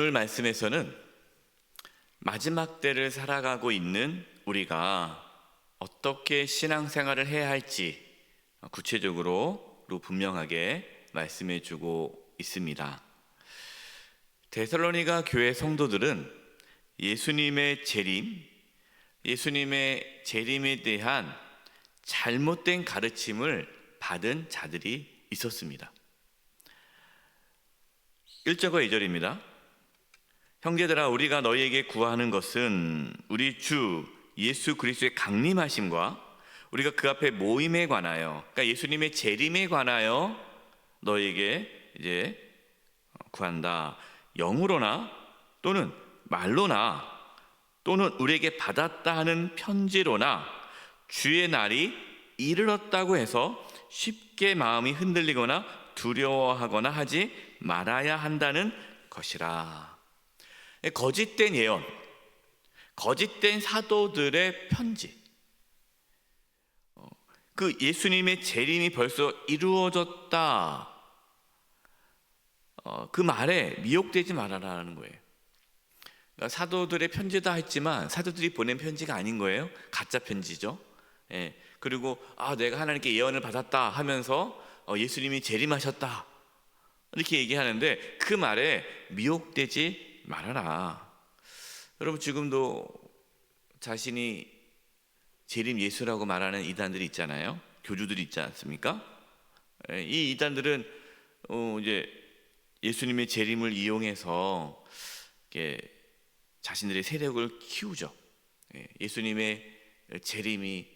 오늘 말씀에서는 마지막 때를 살아가고 있는 우리가 어떻게 신앙생활을 해야 할지 구체적으로 분명하게 말씀해 주고 있습니다. 데살로니가 교회 성도들은 예수님의 재림에 대한 잘못된 가르침을 받은 자들이 있었습니다. 1절과 2절입니다. 형제들아, 우리가 너희에게 구하는 것은 우리 주 예수 그리스도의 강림하심과 우리가 그 앞에 모임에 관하여, 그러니까 예수님의 재림에 관하여 너희에게 이제 구한다. 영으로나 또는 말로나 또는 우리에게 받았다 하는 편지로나 주의 날이 이르렀다고 해서 쉽게 마음이 흔들리거나 두려워하거나 하지 말아야 한다는 것이라. 거짓된 예언, 거짓된 사도들의 편지, 그 예수님의 재림이 벌써 이루어졌다, 그 말에 미혹되지 말아라는 거예요. 그러니까 사도들의 편지다 했지만 사도들이 보낸 편지가 아닌 거예요. 가짜 편지죠. 그리고 내가 하나님께 예언을 받았다 하면서 예수님이 재림하셨다 이렇게 얘기하는데 그 말에 미혹되지 말아라. 여러분, 지금도 자신이 재림 예수라고 말하는 이단들이 있잖아요. 교주들이 있지 않습니까? 이 이단들은 이제 예수님의 재림을 이용해서 자신들의 세력을 키우죠. 예수님의 재림이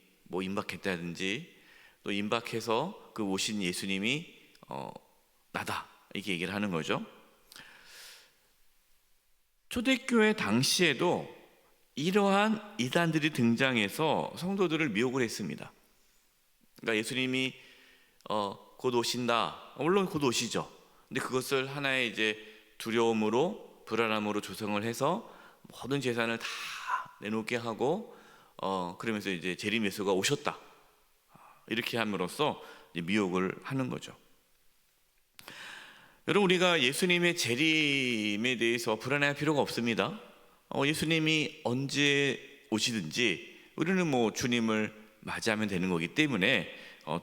임박했다든지 또 임박해서 그 오신 예수님이 나다 이렇게 얘기를 하는 거죠. 초대교회 당시에도 이러한 이단들이 등장해서 성도들을 미혹을 했습니다. 그러니까 예수님이 곧 오신다. 물론 곧 오시죠. 근데 그것을 하나의 이제 두려움으로, 불안함으로 조성을 해서 모든 재산을 다 내놓게 하고 그러면서 이제 재림 예수가 오셨다 이렇게 함으로써 미혹을 하는 거죠. 여러분, 우리가 예수님의 재림에 대해서 불안해할 필요가 없습니다. 예수님이 언제 오시든지 우리는 주님을 맞이하면 되는 거기 때문에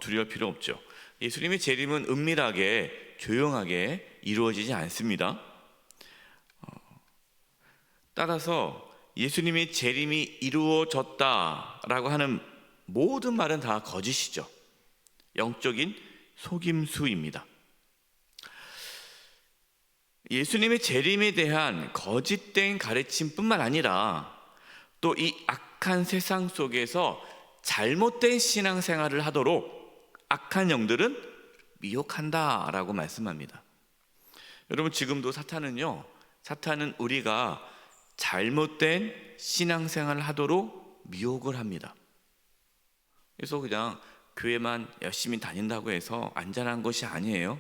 두려울 필요 없죠. 예수님의 재림은 은밀하게 조용하게 이루어지지 않습니다. 따라서 예수님의 재림이 이루어졌다라고 하는 모든 말은 다 거짓이죠. 영적인 속임수입니다. 예수님의 재림에 대한 거짓된 가르침뿐만 아니라 또 이 악한 세상 속에서 잘못된 신앙생활을 하도록 악한 영들은 미혹한다라고 말씀합니다. 여러분, 지금도 사탄은 우리가 잘못된 신앙생활을 하도록 미혹을 합니다. 그래서 그냥 교회만 열심히 다닌다고 해서 안전한 것이 아니에요.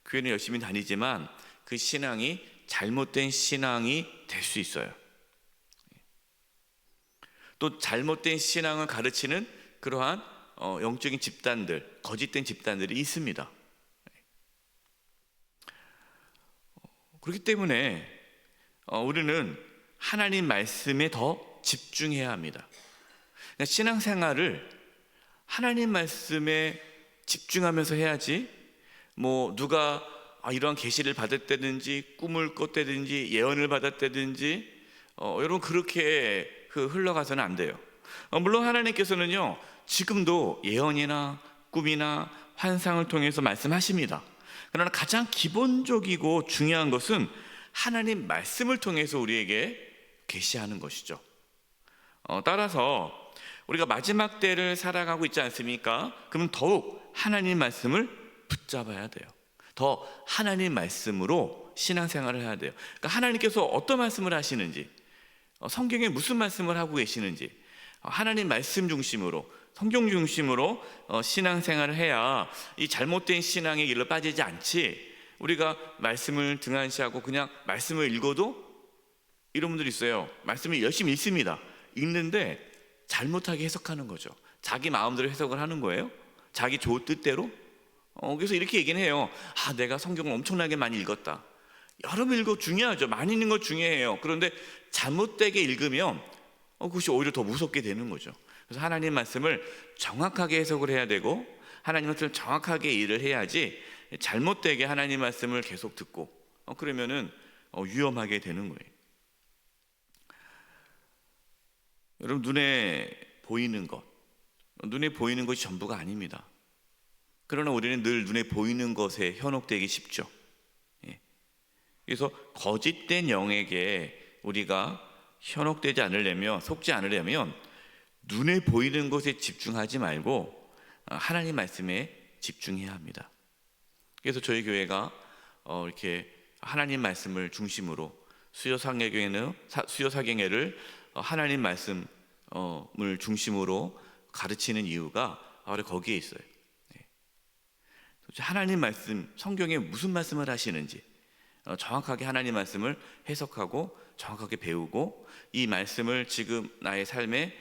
교회는 열심히 다니지만 그 신앙이 잘못된 신앙이 될 수 있어요. 또 잘못된 신앙을 가르치는 그러한 영적인 집단들, 거짓된 집단들이 있습니다. 그렇기 때문에 우리는 하나님 말씀에 더 집중해야 합니다. 그러니까 신앙생활을 하나님 말씀에 집중하면서 해야지 누가 이러한 계시를 받았다든지 꿈을 꿨다든지 예언을 받았다든지 여러분 그렇게 흘러가서는 안 돼요. 물론 하나님께서는요 지금도 예언이나 꿈이나 환상을 통해서 말씀하십니다. 그러나 가장 기본적이고 중요한 것은 하나님 말씀을 통해서 우리에게 계시하는 것이죠. 따라서 우리가 마지막 때를 살아가고 있지 않습니까? 그럼 더욱 하나님 말씀을 붙잡아야 돼요. 더 하나님 말씀으로 신앙생활을 해야 돼요. 그러니까 하나님께서 어떤 말씀을 하시는지, 성경에 무슨 말씀을 하고 계시는지 하나님 말씀 중심으로, 성경 중심으로 신앙생활을 해야 이 잘못된 신앙의 길로 빠지지 않지, 우리가 말씀을 등한시하고 그냥 말씀을 읽어도 이런 분들이 있어요. 말씀을 열심히 읽습니다. 읽는데 잘못하게 해석하는 거죠. 자기 마음대로 해석을 하는 거예요. 자기 좋은 뜻대로. 그래서 이렇게 얘기는 해요. 내가 성경을 엄청나게 많이 읽었다. 여러 번 읽어 중요하죠. 많이 읽는 거 중요해요. 그런데 잘못되게 읽으면 그것이 오히려 더 무섭게 되는 거죠. 그래서 하나님 말씀을 정확하게 해석을 해야 되고 하나님 말씀을 정확하게 일을 해야지 잘못되게 하나님 말씀을 계속 듣고 그러면은 위험하게 되는 거예요. 여러분, 눈에 보이는 것이 전부가 아닙니다. 그러나 우리는 늘 눈에 보이는 것에 현혹되기 쉽죠. 그래서 거짓된 영에게 우리가 현혹되지 않으려면, 속지 않으려면 눈에 보이는 것에 집중하지 말고 하나님 말씀에 집중해야 합니다. 그래서 저희 교회가 이렇게 하나님 말씀을 중심으로 수요사경회를 하나님 말씀을 중심으로 가르치는 이유가 바로 거기에 있어요. 하나님 말씀, 성경에 무슨 말씀을 하시는지 정확하게 하나님 말씀을 해석하고 정확하게 배우고 이 말씀을 지금 나의 삶에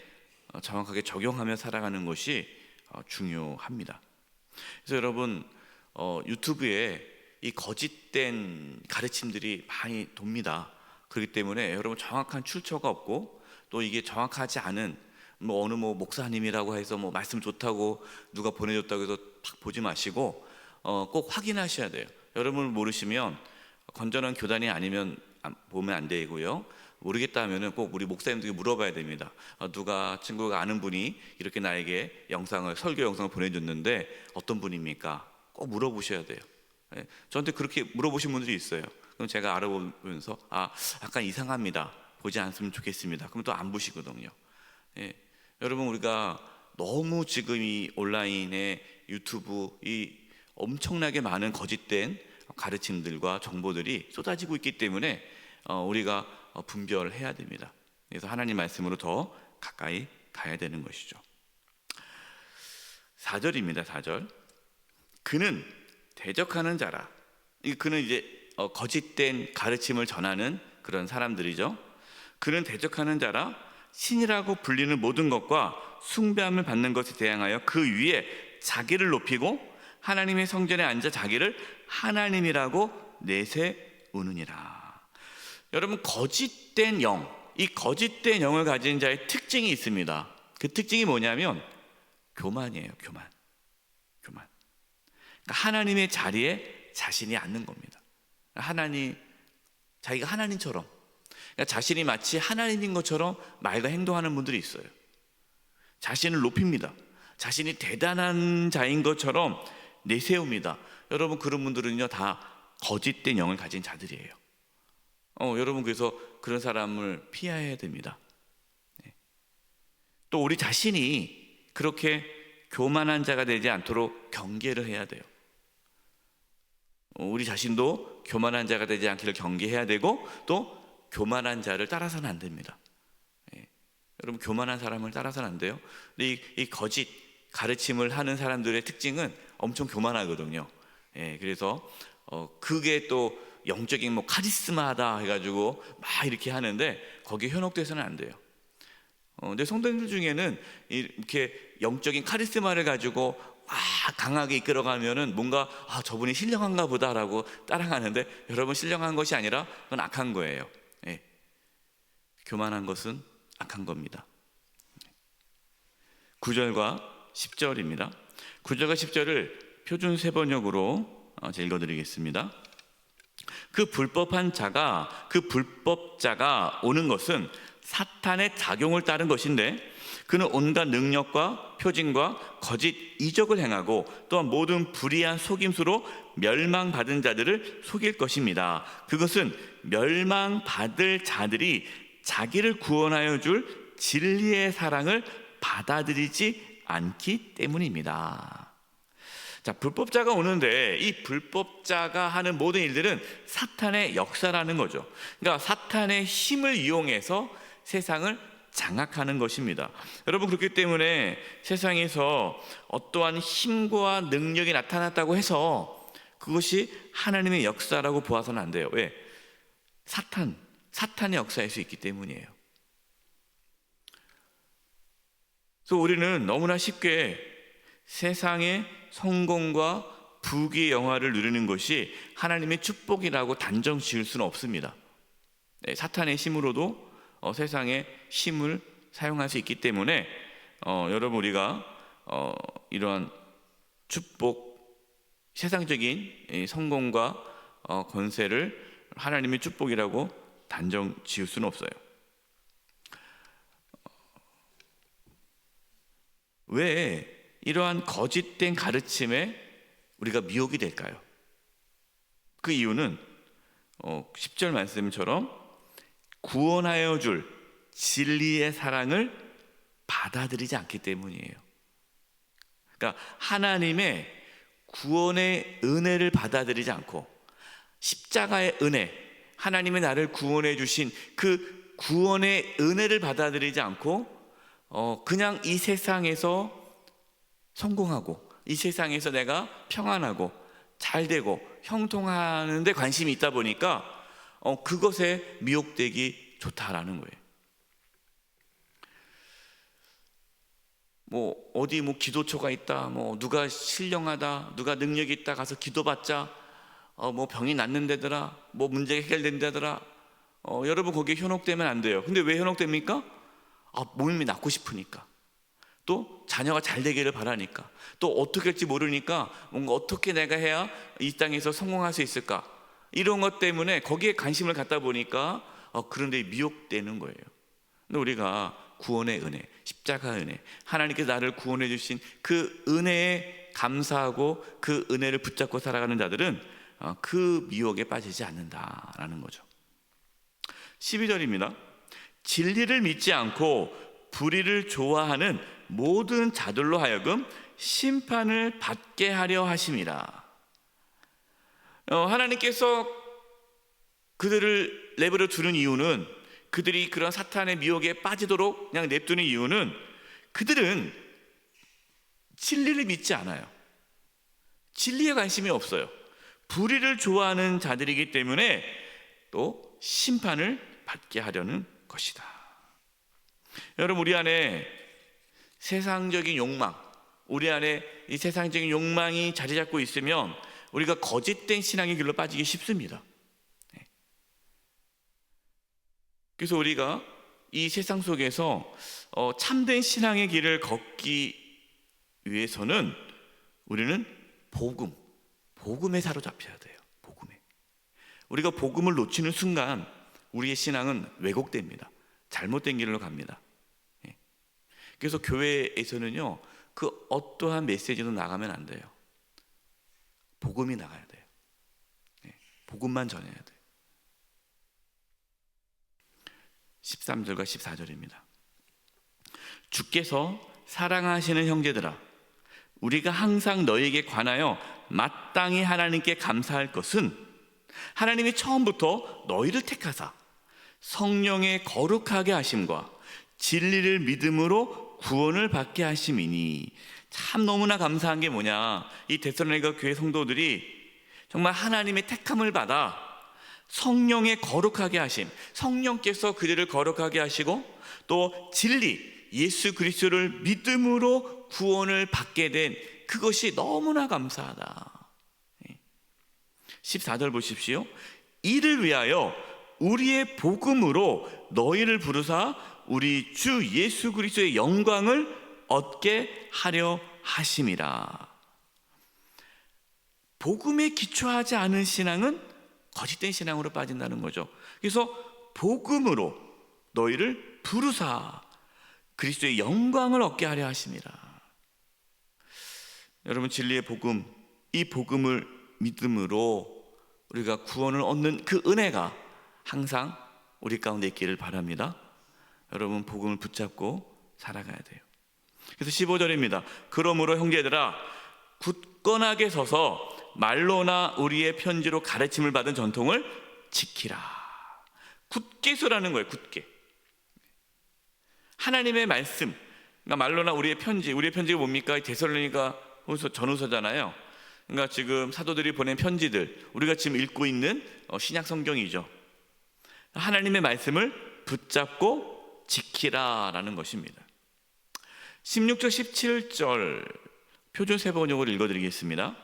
정확하게 적용하며 살아가는 것이 중요합니다. 그래서 여러분, 유튜브에 이 거짓된 가르침들이 많이 돕니다. 그렇기 때문에 여러분 정확한 출처가 없고 또 이게 정확하지 않은 어느 목사님이라고 해서 말씀 좋다고 누가 보내줬다고 해서 팍 보지 마시고 꼭 확인하셔야 돼요. 여러분 모르시면 건전한 교단이 아니면 보면 안 되고요. 모르겠다 하면은 꼭 우리 목사님들에게 물어봐야 됩니다. 누가 친구가 아는 분이 이렇게 나에게 설교 영상을 보내줬는데 어떤 분입니까? 꼭 물어보셔야 돼요. 저한테 그렇게 물어보신 분들이 있어요. 그럼 제가 알아보면서 약간 이상합니다. 보지 않으면 좋겠습니다. 그럼 또 안 보시거든요. 여러분, 우리가 너무 지금 이 온라인에 유튜브 이 엄청나게 많은 거짓된 가르침들과 정보들이 쏟아지고 있기 때문에 우리가 분별해야 됩니다. 그래서 하나님 말씀으로 더 가까이 가야 되는 것이죠. 4절입니다. 4절. 그는 대적하는 자라. 그는 이제 거짓된 가르침을 전하는 그런 사람들이죠. 그는 대적하는 자라 신이라고 불리는 모든 것과 숭배함을 받는 것에 대항하여 그 위에 자기를 높이고 하나님의 성전에 앉아 자기를 하나님이라고 내세우느니라. 여러분, 거짓된 영, 이 거짓된 영을 가진 자의 특징이 있습니다. 그 특징이 뭐냐면 교만이에요. 교만. 그러니까 하나님의 자리에 자신이 앉는 겁니다. 자기가 하나님처럼, 그러니까 자신이 마치 하나님인 것처럼 말과 행동하는 분들이 있어요. 자신을 높입니다. 자신이 대단한 자인 것처럼 내세웁니다. 여러분, 그런 분들은요 다 거짓된 영을 가진 자들이에요. 여러분, 그래서 그런 사람을 피해야 됩니다. 또 우리 자신이 그렇게 교만한 자가 되지 않도록 경계를 해야 돼요. 우리 자신도 교만한 자가 되지 않기를 경계해야 되고 또 교만한 자를 따라서는 안 됩니다. 여러분, 교만한 사람을 따라서는 안 돼요. 근데 이 거짓 가르침을 하는 사람들의 특징은 엄청 교만하거든요. 그래서 그게 또 영적인 카리스마다 해가지고 막 이렇게 하는데 거기에 현혹돼서는 안 돼요. 근데 성도님들 중에는 이렇게 영적인 카리스마를 가지고 강하게 이끌어가면은 뭔가 저분이 신령한가 보다라고 따라가는데 여러분, 신령한 것이 아니라 그건 악한 거예요. 교만한 것은 악한 겁니다. 9절과 10절입니다. 9절과 10절을 표준 세번역으로 제가 읽어드리겠습니다. 그 불법자가 오는 것은 사탄의 작용을 따른 것인데 그는 온갖 능력과 표징과 거짓 이적을 행하고 또한 모든 불의한 속임수로 멸망받은 자들을 속일 것입니다. 그것은 멸망받을 자들이 자기를 구원하여 줄 진리의 사랑을 받아들이지 않기 때문입니다. 자, 불법자가 오는데 이 불법자가 하는 모든 일들은 사탄의 역사라는 거죠. 그러니까 사탄의 힘을 이용해서 세상을 장악하는 것입니다. 여러분, 그렇기 때문에 세상에서 어떠한 힘과 능력이 나타났다고 해서 그것이 하나님의 역사라고 보아서는 안 돼요. 왜? 사탄의 역사일 수 있기 때문이에요. 그래서 우리는 너무나 쉽게 세상의 성공과 부귀의 영화를 누리는 것이 하나님의 축복이라고 단정 지을 수는 없습니다. 사탄의 힘으로도 세상의 힘을 사용할 수 있기 때문에 여러분, 우리가 이러한 축복, 세상적인 성공과 권세를 하나님의 축복이라고 단정 지을 수는 없어요. 왜 이러한 거짓된 가르침에 우리가 미혹이 될까요? 그 이유는 10절 말씀처럼 구원하여 줄 진리의 사랑을 받아들이지 않기 때문이에요. 그러니까 하나님의 구원의 은혜를 받아들이지 않고, 십자가의 은혜, 하나님의 나를 구원해 주신 그 구원의 은혜를 받아들이지 않고 그냥 이 세상에서 성공하고, 이 세상에서 내가 평안하고 잘되고 형통하는 데 관심이 있다 보니까 그것에 미혹되기 좋다라는 거예요. 어디 기도처가 있다, 누가 신령하다, 누가 능력이 있다, 가서 기도받자, 병이 낫는다더라, 문제가 해결된다더라. 여러분, 거기에 현혹되면 안 돼요. 근데 왜 현혹됩니까? 몸이 낫고 싶으니까, 또 자녀가 잘 되기를 바라니까, 또 어떻게 할지 모르니까 뭔가 어떻게 내가 해야 이 땅에서 성공할 수 있을까, 이런 것 때문에 거기에 관심을 갖다 보니까 그런 데 미혹되는 거예요. 근데 우리가 구원의 은혜, 십자가 은혜, 하나님께서 나를 구원해 주신 그 은혜에 감사하고 그 은혜를 붙잡고 살아가는 자들은 그 미혹에 빠지지 않는다라는 거죠. 12절입니다. 진리를 믿지 않고 불의를 좋아하는 모든 자들로 하여금 심판을 받게 하려 하심이라. 하나님께서 그들을 내버려 두는 이유는, 그들이 그런 사탄의 미혹에 빠지도록 그냥 냅두는 이유는, 그들은 진리를 믿지 않아요. 진리에 관심이 없어요. 불의를 좋아하는 자들이기 때문에 또 심판을 받게 하려는 것이다. 여러분, 우리 안에 세상적인 욕망, 우리 안에 이 세상적인 욕망이 자리 잡고 있으면 우리가 거짓된 신앙의 길로 빠지기 쉽습니다. 그래서 우리가 이 세상 속에서 참된 신앙의 길을 걷기 위해서는 우리는 복음에 사로잡혀야 돼요. 복음에. 우리가 복음을 놓치는 순간 우리의 신앙은 왜곡됩니다. 잘못된 길로 갑니다. 그래서 교회에서는요, 그 어떠한 메시지도 나가면 안 돼요. 복음이 나가야 돼요. 복음만 전해야 돼요. 13절과 14절입니다. 주께서 사랑하시는 형제들아, 우리가 항상 너희에게 관하여 마땅히 하나님께 감사할 것은, 하나님이 처음부터 너희를 택하사 성령의 거룩하게 하심과 진리를 믿음으로 구원을 받게 하심이니. 참 너무나 감사한 게 뭐냐, 이 데살로니가 교회 성도들이 정말 하나님의 택함을 받아 성령의 거룩하게 하심, 성령께서 그들을 거룩하게 하시고 또 진리, 예수 그리스도를 믿음으로 구원을 받게 된 그것이 너무나 감사하다. 14절 보십시오. 이를 위하여 우리의 복음으로 너희를 부르사 우리 주 예수 그리스도의 영광을 얻게 하려 하심이라. 복음에 기초하지 않은 신앙은 거짓된 신앙으로 빠진다는 거죠. 그래서 복음으로 너희를 부르사 그리스도의 영광을 얻게 하려 하심이라. 여러분, 진리의 복음, 이 복음을 믿음으로 우리가 구원을 얻는 그 은혜가 항상 우리 가운데 있기를 바랍니다. 여러분, 복음을 붙잡고 살아가야 돼요. 그래서 15절입니다. 그러므로 형제들아, 굳건하게 서서 말로나 우리의 편지로 가르침을 받은 전통을 지키라. 굳게 서라는 거예요. 굳게. 하나님의 말씀, 그러니까 말로나 우리의 편지가 뭡니까? 데살로니가 전후서잖아요. 그러니까 지금 사도들이 보낸 편지들, 우리가 지금 읽고 있는 신약 성경이죠. 하나님의 말씀을 붙잡고 지키라라는 것입니다. 16절 17절 표준 세번역으로 읽어드리겠습니다.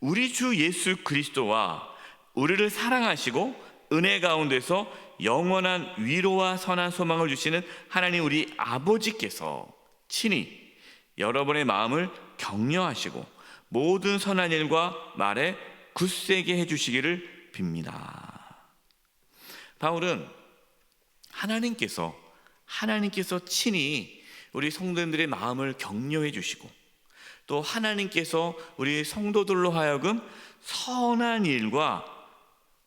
우리 주 예수 그리스도와 우리를 사랑하시고 은혜 가운데서 영원한 위로와 선한 소망을 주시는 하나님 우리 아버지께서 친히 여러분의 마음을 격려하시고 모든 선한 일과 말에 굳세게 해주시기를 빕니다. 바울은 하나님께서 친히 우리 성도님들의 마음을 격려해 주시고 또 하나님께서 우리 성도들로 하여금 선한 일과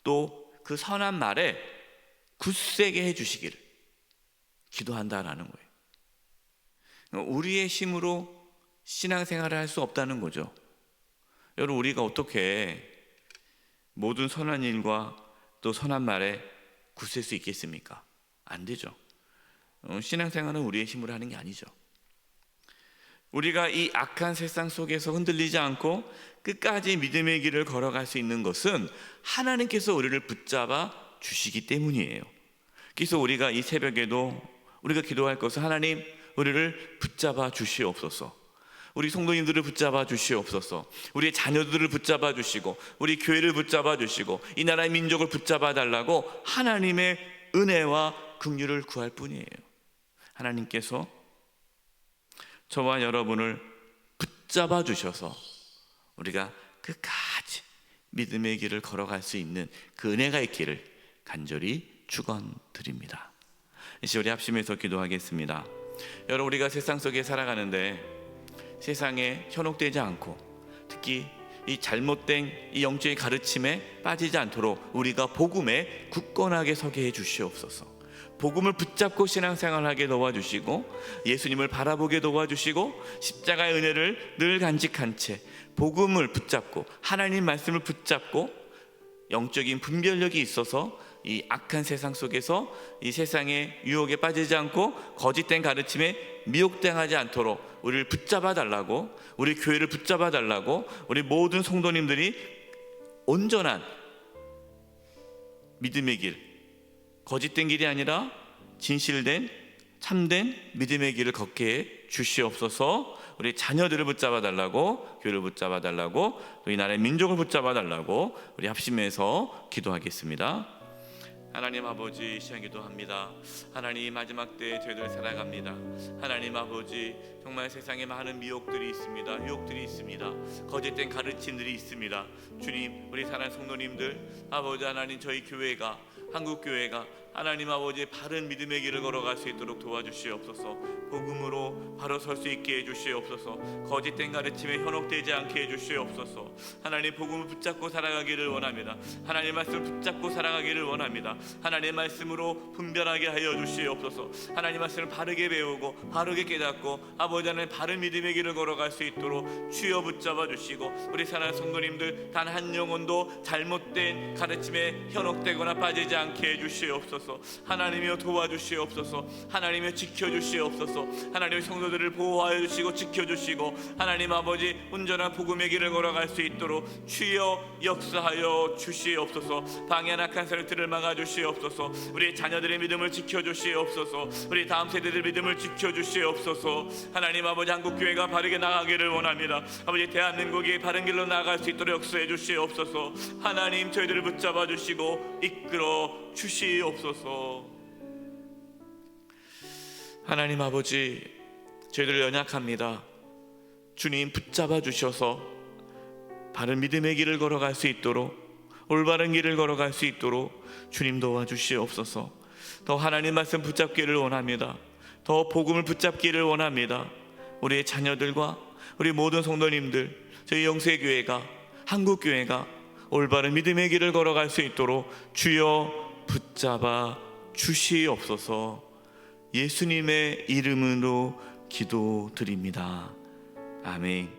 또 그 선한 말에 굳세게 해주시기를 기도한다라는 거예요. 우리의 힘으로 신앙생활을 할 수 없다는 거죠. 여러분, 우리가 어떻게 모든 선한 일과 또 선한 말에 굳셀 수 있겠습니까? 안 되죠. 신앙생활은 우리의 힘으로 하는 게 아니죠. 우리가 이 악한 세상 속에서 흔들리지 않고 끝까지 믿음의 길을 걸어갈 수 있는 것은 하나님께서 우리를 붙잡아 주시기 때문이에요. 그래서 우리가 이 새벽에도 우리가 기도할 것은 하나님 우리를 붙잡아 주시옵소서. 우리 성도님들을 붙잡아 주시옵소서. 우리의 자녀들을 붙잡아 주시고 우리 교회를 붙잡아 주시고 이 나라의 민족을 붙잡아 달라고 하나님의 은혜와 긍휼을 구할 뿐이에요. 하나님께서 저와 여러분을 붙잡아 주셔서 우리가 끝까지 믿음의 길을 걸어갈 수 있는 그 은혜가 있기를 간절히 축원드립니다. 이제 우리 합심해서 기도하겠습니다. 여러분, 우리가 세상 속에 살아가는데 세상에 현혹되지 않고 특히 이 잘못된 이 영적인 가르침에 빠지지 않도록 우리가 복음에 굳건하게 서게 해 주시옵소서. 복음을 붙잡고 신앙생활하게 도와주시고 예수님을 바라보게 도와주시고 십자가의 은혜를 늘 간직한 채 복음을 붙잡고 하나님 말씀을 붙잡고 영적인 분별력이 있어서 이 악한 세상 속에서 이 세상의 유혹에 빠지지 않고 거짓된 가르침에 미혹당하지 않도록 우리를 붙잡아 달라고, 우리 교회를 붙잡아 달라고, 우리 모든 성도님들이 온전한 믿음의 길, 거짓된 길이 아니라 진실된 참된 믿음의 길을 걷게 해 주시옵소서. 우리 자녀들을 붙잡아 달라고, 교회를 붙잡아 달라고, 또 이 나라의 민족을 붙잡아 달라고 우리 합심해서 기도하겠습니다. 하나님 아버지, 이 시간 기도합니다. 하나님, 마지막 때에 저희들 살아갑니다. 하나님 아버지, 정말 세상에 많은 미혹들이 있습니다. 유혹들이 있습니다. 거짓된 가르침들이 있습니다. 주님, 우리 사랑하는 성도님들, 아버지 하나님, 저희 교회가, 한국교회가 하나님 아버지의 바른 믿음의 길을 걸어갈 수 있도록 도와주시옵소서. 복음으로 바로 설 수 있게 해주시옵소서. 거짓된 가르침에 현혹되지 않게 해주시옵소서. 하나님, 복음을 붙잡고 살아가기를 원합니다. 하나님 말씀을 붙잡고 살아가기를 원합니다. 하나님 말씀으로 분별하게 하여 주시옵소서. 하나님 말씀을 바르게 배우고 바르게 깨닫고 아버지 하나님 바른 믿음의 길을 걸어갈 수 있도록 주여 붙잡아 주시고 우리 사랑하는 성도님들 단 한 영혼도 잘못된 가르침에 현혹되거나 빠지지 않게 해주시옵소서. 하나님이여 도와주시옵소서. 하나님이여 지켜주시옵소서. 하나님의 성도들을 보호하여 주시고 지켜주시고 하나님 아버지 온전한 복음의 길을 걸어갈 수 있도록 주여 역사하여 주시옵소서. 방해한 악한 세력들을 막아주시옵소서. 우리 자녀들의 믿음을 지켜주시옵소서. 우리 다음 세대들 믿음을 지켜주시옵소서. 하나님 아버지, 한국교회가 바르게 나가기를 원합니다. 아버지, 대한민국이 바른 길로 나아갈 수 있도록 역사해 주시옵소서. 하나님, 저희들을 붙잡아 주시고 이끌어 주시옵소서. 하나님 아버지, 저희들 연약합니다. 주님 붙잡아 주셔서 바른 믿음의 길을 걸어갈 수 있도록, 올바른 길을 걸어갈 수 있도록 주님 도와주시옵소서. 더 하나님 말씀 붙잡기를 원합니다. 더 복음을 붙잡기를 원합니다. 우리의 자녀들과 우리 모든 성도님들, 저희 영세교회가, 한국교회가 올바른 믿음의 길을 걸어갈 수 있도록 주여 붙잡아 주시옵소서. 예수님의 이름으로 기도드립니다. 아멘.